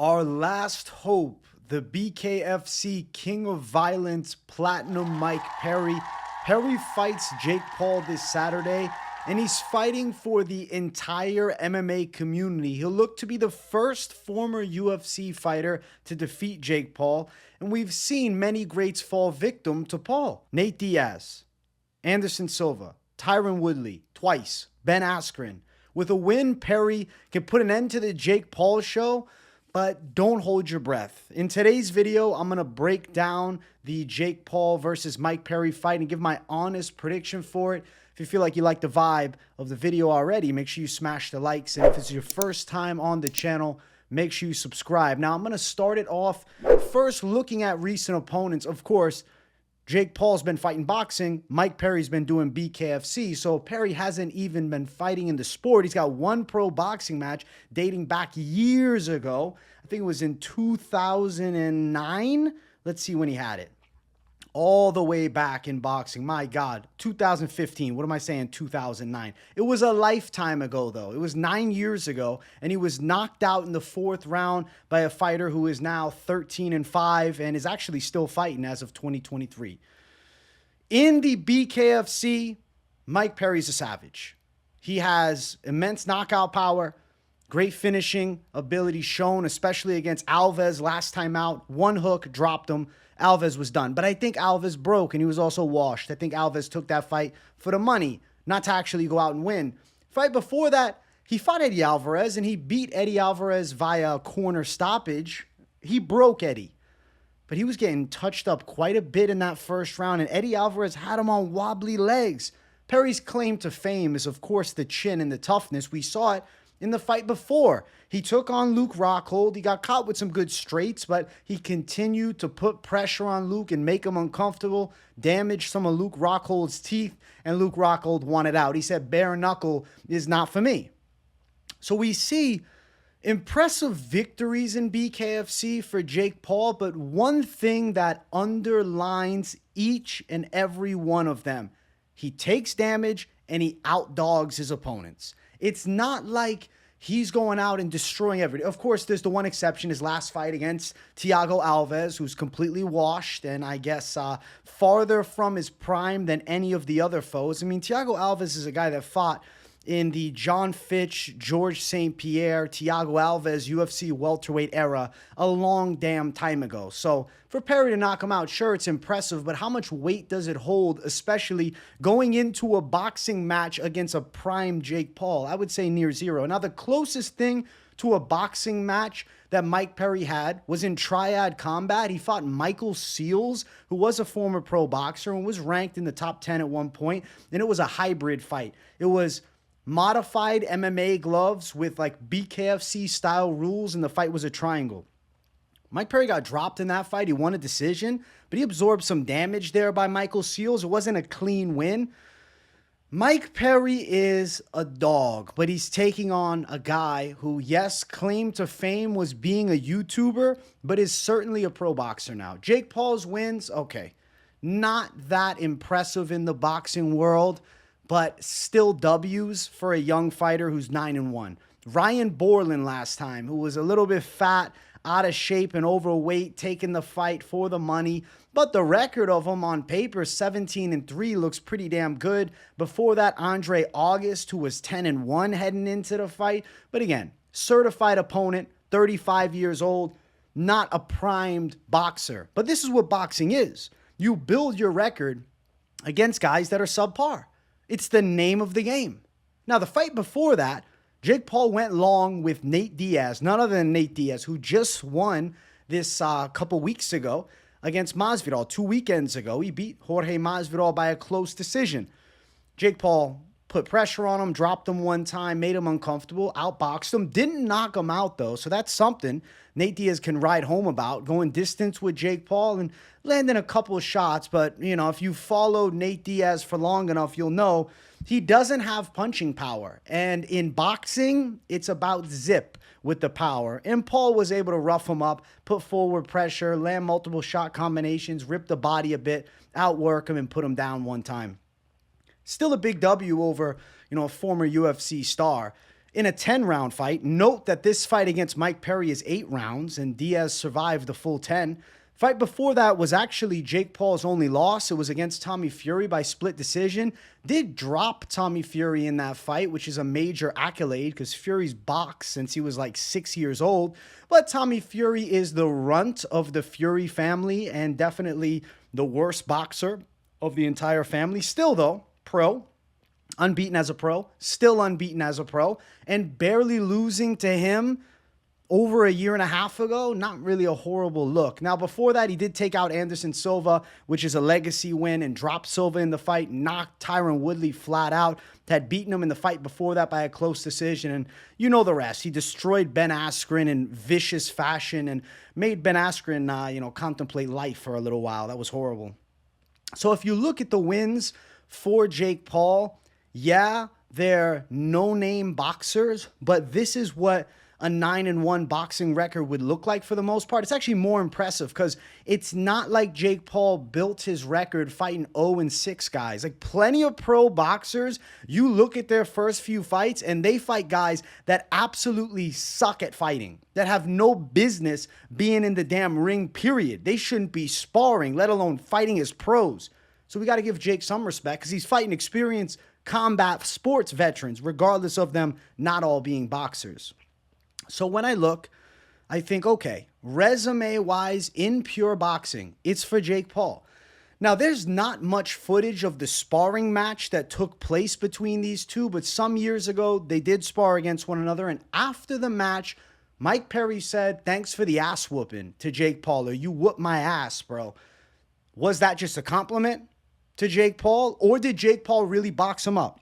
Our last hope, the BKFC King of Violence Platinum Mike Perry. Perry fights Jake Paul this Saturday, and he's fighting for the entire MMA community. He'll look to be the first former UFC fighter to defeat Jake Paul, and we've seen many greats fall victim to Paul. Nate Diaz, Anderson Silva, Tyron Woodley, twice, Ben Askren. With a win, Perry can put an end to the Jake Paul show, but don't hold your breath. In today's video, I'm going to break down the Jake Paul versus Mike Perry fight and give my honest prediction for it. If you feel like you like the vibe of the video already, make sure you smash the likes. And if it's your first time on the channel, make sure you subscribe. Now, I'm going to start it off first looking at recent opponents. Of course, Jake Paul's been fighting boxing. Mike Perry's been doing BKFC. So Perry hasn't even been fighting in the sport. He's got one pro boxing match dating back years ago. I think it was in 2009. Let's see when he had it. All the way back in boxing. My God, 2015. What am I saying? 2009. It was a lifetime ago, though. It was 9 years ago, and he was knocked out in the fourth round by a fighter who is now 13-5 and is actually still fighting as of 2023. In the BKFC, Mike Perry's a savage. He has immense knockout power, great finishing ability shown, especially against Alves last time out. One hook, dropped him. Alves was done. But I think Alves broke, and he was also washed. I think Alves took that fight for the money, not to actually go out and win. Fight before that, he fought Eddie Alvarez, and he beat Eddie Alvarez via a corner stoppage. He broke Eddie. But he was getting touched up quite a bit in that first round, and Eddie Alvarez had him on wobbly legs. Perry's claim to fame is, of course, the chin and the toughness. We saw it in the fight before. He took on Luke Rockhold. He got caught with some good straights, but he continued to put pressure on Luke and make him uncomfortable, damage some of Luke Rockhold's teeth, and Luke Rockhold wanted out. He said, bare knuckle is not for me. So we see impressive victories in BKFC for Jake Paul, but one thing that underlines each and every one of them, he takes damage and he outdogs his opponents. It's not like he's going out and destroying everything. Of course, there's the one exception, his last fight against Thiago Alves, who's completely washed and I guess farther from his prime than any of the other foes. I mean, Thiago Alves is a guy that fought in the John Fitch, George St. Pierre, Thiago Alves UFC welterweight era a long damn time ago. So for Perry to knock him out, sure, it's impressive, but how much weight does it hold, especially going into a boxing match against a prime Jake Paul? I would say near zero. Now, the closest thing to a boxing match that Mike Perry had was in Triad Combat. He fought Michael Seals, who was a former pro boxer and was ranked in the top 10 at one point, and it was a hybrid fight. It was modified MMA gloves with like BKFC style rules, and the fight was a triangle. Mike Perry got dropped in that fight. He won a decision, but he absorbed some damage there by Michael Seals. It wasn't a clean win. Mike Perry is a dog, but he's taking on a guy who, yes, claimed to fame was being a YouTuber, but is certainly a pro boxer now. Jake Paul's wins, okay, not that impressive in the boxing world, but still W's for a young fighter who's 9-1. Ryan Borland last time, who was a little bit fat, out of shape, and overweight, taking the fight for the money. But the record of him on paper, 17-3, looks pretty damn good. Before that, Andre August, who was 10-1 heading into the fight. But again, certified opponent, 35 years old, not a primed boxer. But this is what boxing is. You build your record against guys that are subpar. It's the name of the game. Now, the fight before that, Jake Paul went long with Nate Diaz, none other than Nate Diaz, who just won this couple weeks ago against Masvidal. 2 weekends ago, he beat Jorge Masvidal by a close decision. Jake Paul put pressure on him, dropped him one time, made him uncomfortable, outboxed him, didn't knock him out, though, so that's something Nate Diaz can ride home about, going distance with Jake Paul and landing a couple of shots. But, you know, if you followed Nate Diaz for long enough, you'll know he doesn't have punching power. And in boxing, it's about zip with the power. And Paul was able to rough him up, put forward pressure, land multiple shot combinations, rip the body a bit, outwork him, and put him down one time. Still a big W over, you know, a former UFC star. in a 10-round fight. Note that this fight against Mike Perry is 8 rounds, and Diaz survived the full 10. Fight before that was actually Jake Paul's only loss. It was against Tommy Fury by split decision. Did drop Tommy Fury in that fight, which is a major accolade because Fury's boxed since he was like 6 years old. But Tommy Fury is the runt of the Fury family and definitely the worst boxer of the entire family. Still though, pro. Unbeaten as a pro, still unbeaten as a pro, and barely losing to him over a year and a half ago. Not really a horrible look. Now, before that, he did take out Anderson Silva, which is a legacy win, and dropped Silva in the fight, knocked Tyron Woodley flat out, had beaten him in the fight before that by a close decision, and you know the rest. He destroyed Ben Askren in vicious fashion and made Ben Askren, contemplate life for a little while. That was horrible. So if you look at the wins for Jake Paul, yeah, they're no-name boxers, but this is what a 9-1 boxing record would look like for the most part. It's actually more impressive because it's not like Jake Paul built his record fighting 0-6 guys. Like plenty of pro boxers, you look at their first few fights and they fight guys that absolutely suck at fighting, that have no business being in the damn ring, period. They shouldn't be sparring, let alone fighting as pros. So we got to give Jake some respect because he's fighting experienced combat sports veterans, regardless of them not all being boxers. So when I look, I think, okay, resume-wise, in pure boxing, it's for Jake Paul. Now, there's not much footage of the sparring match that took place between these two, but some years ago, they did spar against one another, and after the match, Mike Perry said, thanks for the ass whooping to Jake Paul, or you whooped my ass, bro. Was that just a compliment to Jake Paul, or did Jake Paul really box him up?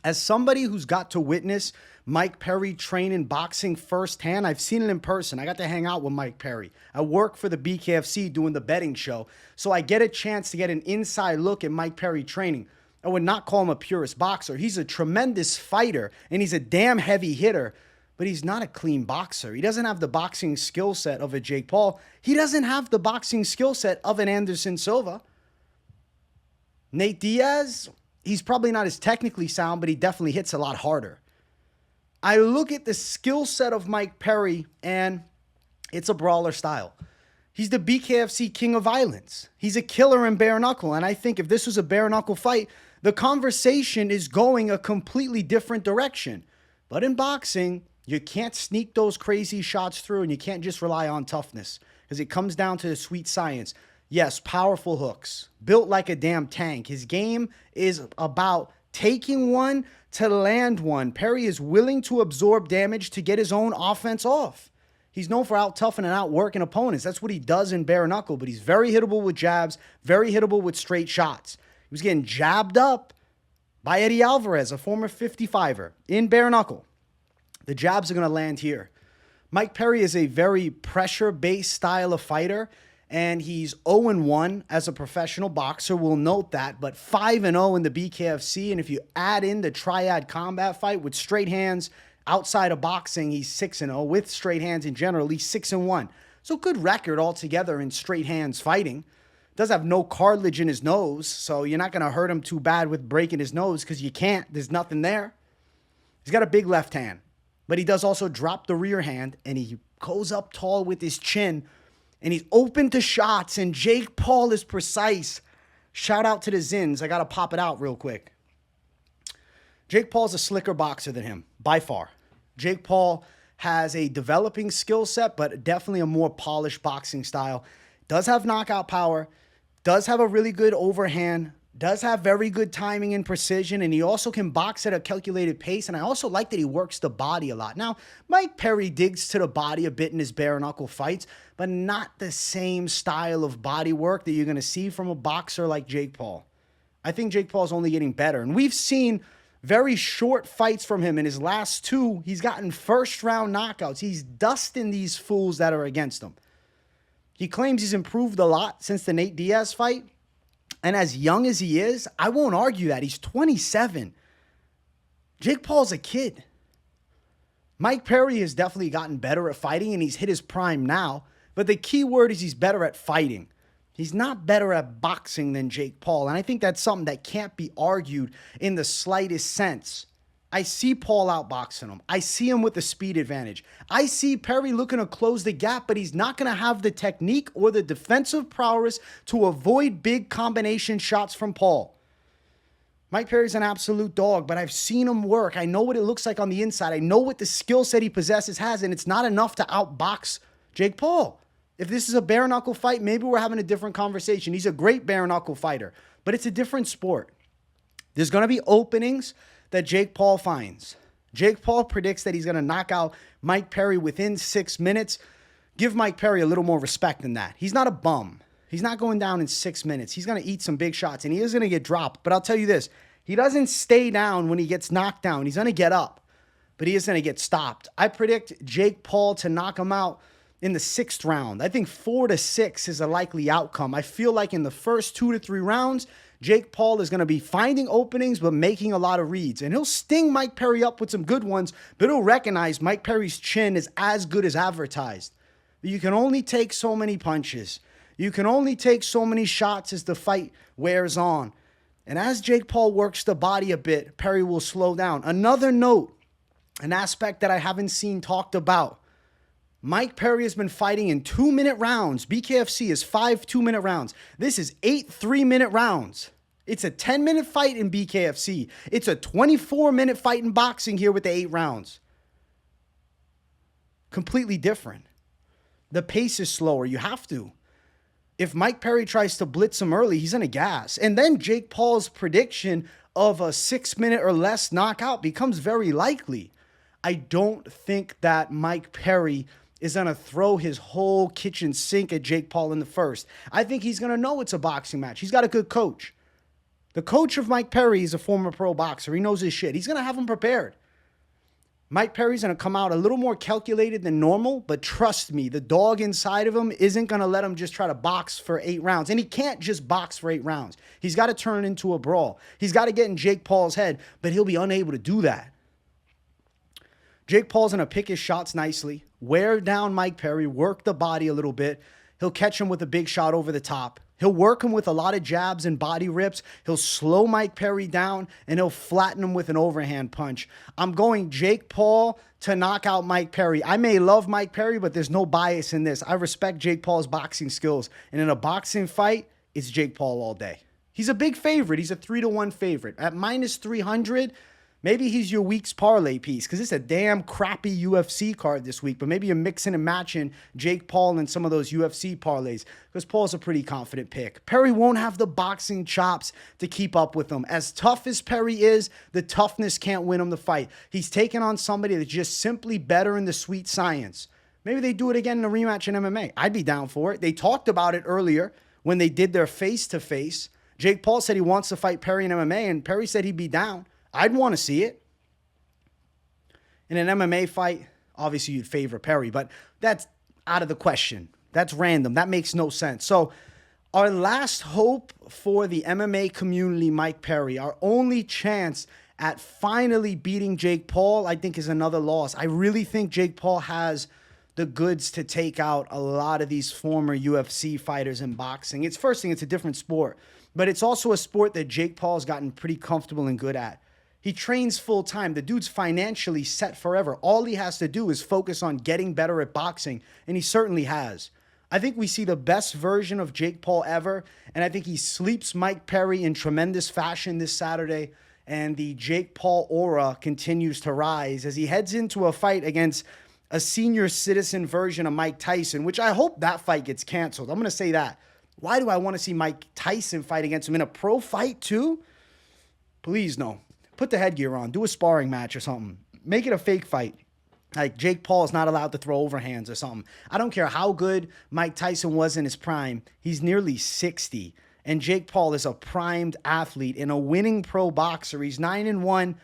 As somebody who's got to witness Mike Perry train in boxing firsthand, I've seen it in person. I got to hang out with Mike Perry. I work for the BKFC doing the betting show, so I get a chance to get an inside look at Mike Perry training. I would not call him a purist boxer. He's a tremendous fighter, and he's a damn heavy hitter, but he's not a clean boxer. He doesn't have the boxing skill set of a Jake Paul. He doesn't have the boxing skill set of an Anderson Silva. Nate Diaz, he's probably not as technically sound, but he definitely hits a lot harder. I look at the skill set of Mike Perry, and it's a brawler style. He's the BKFC king of violence. He's a killer in bare knuckle, and I think if this was a bare knuckle fight, the conversation is going a completely different direction. But in boxing, you can't sneak those crazy shots through, and you can't just rely on toughness because it comes down to the sweet science. Yes, powerful hooks, built like a damn tank. His game is about taking one to land one. Perry is willing to absorb damage to get his own offense off. He's known for out-toughing and out-working opponents. That's what he does in bare knuckle, but he's very hittable with jabs, very hittable with straight shots. He was getting jabbed up by Eddie Alvarez, a former 55er, in bare knuckle. The jabs are going to land here. Mike Perry is a very pressure-based style of fighter, and he's 0-1 as a professional boxer. We'll note that, but 5-0 in the BKFC. And if you add in the triad combat fight with straight hands outside of boxing, he's 6-0. With straight hands in general, he's 6-1. So good record altogether in straight hands fighting. Does have no cartilage in his nose, so you're not going to hurt him too bad with breaking his nose because you can't. There's nothing there. He's got a big left hand, but he does also drop the rear hand, and he goes up tall with his chin, and he's open to shots, and Jake Paul is precise. Shout out to the Zins. I got to pop it out real quick. Jake Paul's a slicker boxer than him, by far. Jake Paul has a developing skill set, but definitely a more polished boxing style. Does have knockout power, does have a really good overhand, does have very good timing and precision, and he also can box at a calculated pace, and I also like that he works the body a lot. Now, Mike Perry digs to the body a bit in his bare-knuckle fights, but not the same style of body work that you're going to see from a boxer like Jake Paul. I think Jake Paul's only getting better, and we've seen very short fights from him. In his last two, he's gotten first-round knockouts. He's dusting these fools that are against him. He claims he's improved a lot since the Nate Diaz fight. And as young as he is, I won't argue that. He's 27. Jake Paul's a kid. Mike Perry has definitely gotten better at fighting, and he's hit his prime now. But the key word is he's better at fighting. He's not better at boxing than Jake Paul. And I think that's something that can't be argued in the slightest sense. I see Paul outboxing him. I see him with the speed advantage. I see Perry looking to close the gap, but he's not going to have the technique or the defensive prowess to avoid big combination shots from Paul. Mike Perry's an absolute dog, but I've seen him work. I know what it looks like on the inside. I know what the skill set he possesses has, and it's not enough to outbox Jake Paul. If this is a bare knuckle fight, maybe we're having a different conversation. He's a great bare knuckle fighter, but it's a different sport. There's going to be openings that Jake Paul finds. Jake Paul predicts that he's going to knock out Mike Perry within 6 minutes. Give Mike Perry a little more respect than that. He's not a bum. He's not going down in 6 minutes. He's going to eat some big shots, and he is going to get dropped. But I'll tell you this, he doesn't stay down when he gets knocked down. He's going to get up, but he is going to get stopped. I predict Jake Paul to knock him out in the 6th round. I think 4-6 is a likely outcome. I feel like in the first 2 to 3 rounds, Jake Paul is going to be finding openings but making a lot of reads. And he'll sting Mike Perry up with some good ones, but he'll recognize Mike Perry's chin is as good as advertised. But you can only take so many punches. You can only take so many shots as the fight wears on. And as Jake Paul works the body a bit, Perry will slow down. Another note, an aspect that I haven't seen talked about. Mike Perry has been fighting in 2-minute rounds. BKFC is 5 2-minute rounds. This is 8 3-minute rounds. It's a 10-minute fight in BKFC. It's a 24-minute fight in boxing here with the 8 rounds. Completely different. The pace is slower. You have to. If Mike Perry tries to blitz him early, he's going to gas. And then Jake Paul's prediction of a 6-minute or less knockout becomes very likely. I don't think that Mike Perry is going to throw his whole kitchen sink at Jake Paul in the first. I think he's going to know it's a boxing match. He's got a good coach. The coach of Mike Perry is a former pro boxer. He knows his shit. He's going to have him prepared. Mike Perry's going to come out a little more calculated than normal, but trust me, the dog inside of him isn't going to let him just try to box for 8 rounds. And he can't just box for 8 rounds. He's got to turn it into a brawl. He's got to get in Jake Paul's head, but he'll be unable to do that. Jake Paul's going to pick his shots nicely, wear down Mike Perry, work the body a little bit. He'll catch him with a big shot over the top. He'll work him with a lot of jabs and body rips. He'll slow Mike Perry down, and he'll flatten him with an overhand punch. I'm going Jake Paul to knock out Mike Perry. I may love Mike Perry, but there's no bias in this. I respect Jake Paul's boxing skills. And in a boxing fight, it's Jake Paul all day. He's a big favorite. He's a 3-1 favorite. At minus 300, maybe he's your week's parlay piece because it's a damn crappy UFC card this week. But maybe you're mixing and matching Jake Paul and some of those UFC parlays because Paul's a pretty confident pick. Perry won't have the boxing chops to keep up with him. As tough as Perry is, the toughness can't win him the fight. He's taking on somebody that's just simply better in the sweet science. Maybe they do it again in a rematch in MMA. I'd be down for it. They talked about it earlier when they did their face-to-face. Jake Paul said he wants to fight Perry in MMA, and Perry said he'd be down. I'd want to see it. In an MMA fight, obviously you'd favor Perry, but that's out of the question. That's random. That makes no sense. So our last hope for the MMA community, Mike Perry, our only chance at finally beating Jake Paul, I think is another loss. I really think Jake Paul has the goods to take out a lot of these former UFC fighters in boxing. It's first thing, it's a different sport, but it's also a sport that Jake Paul's gotten pretty comfortable and good at. He trains full time. The dude's financially set forever. All he has to do is focus on getting better at boxing, and he certainly has. I think we see the best version of Jake Paul ever, and I think he sleeps Mike Perry in tremendous fashion this Saturday, and the Jake Paul aura continues to rise as he heads into a fight against a senior citizen version of Mike Tyson, which I hope that fight gets canceled. I'm going to say that. Why do I want to see Mike Tyson fight against him in a pro fight too? Please no. Put the headgear on. Do a sparring match or something. Make it a fake fight. Like Jake Paul is not allowed to throw overhands or something. I don't care how good Mike Tyson was in his prime. He's nearly 60. And Jake Paul is a primed athlete and a winning pro boxer. He's 9-1.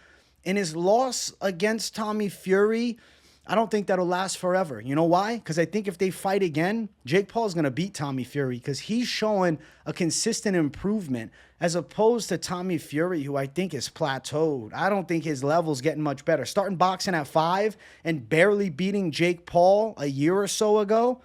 And his loss against Tommy Fury, I don't think that'll last forever. You know why? Because I think if they fight again, Jake Paul's going to beat Tommy Fury because he's showing a consistent improvement as opposed to Tommy Fury, who I think is plateaued. I don't think his level's getting much better. Starting boxing at 5 and barely beating Jake Paul a year or so ago,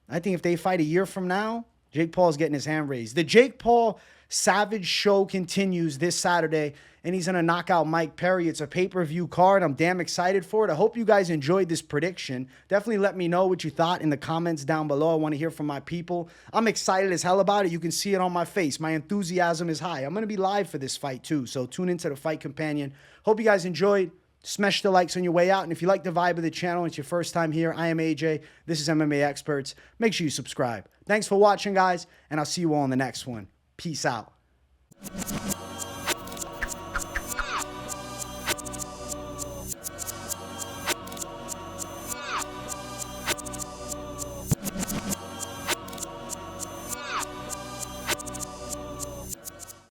I think if they fight a year from now, Jake Paul's getting his hand raised. The Jake Paul Savage show continues this Saturday, and he's going to knock out Mike Perry. It's a pay-per-view card. I'm damn excited for it. I hope you guys enjoyed this prediction. Definitely let me know what you thought in the comments down below. I want to hear from my people. I'm excited as hell about it. You can see it on my face. My enthusiasm is high. I'm going to be live for this fight too, so tune into the Fight Companion. Hope you guys enjoyed. Smash the likes on your way out. And if you like the vibe of the channel, it's your first time here, I am AJ. This is MMA Experts. Make sure you subscribe. Thanks for watching, guys, and I'll see you all in the next one. Peace out.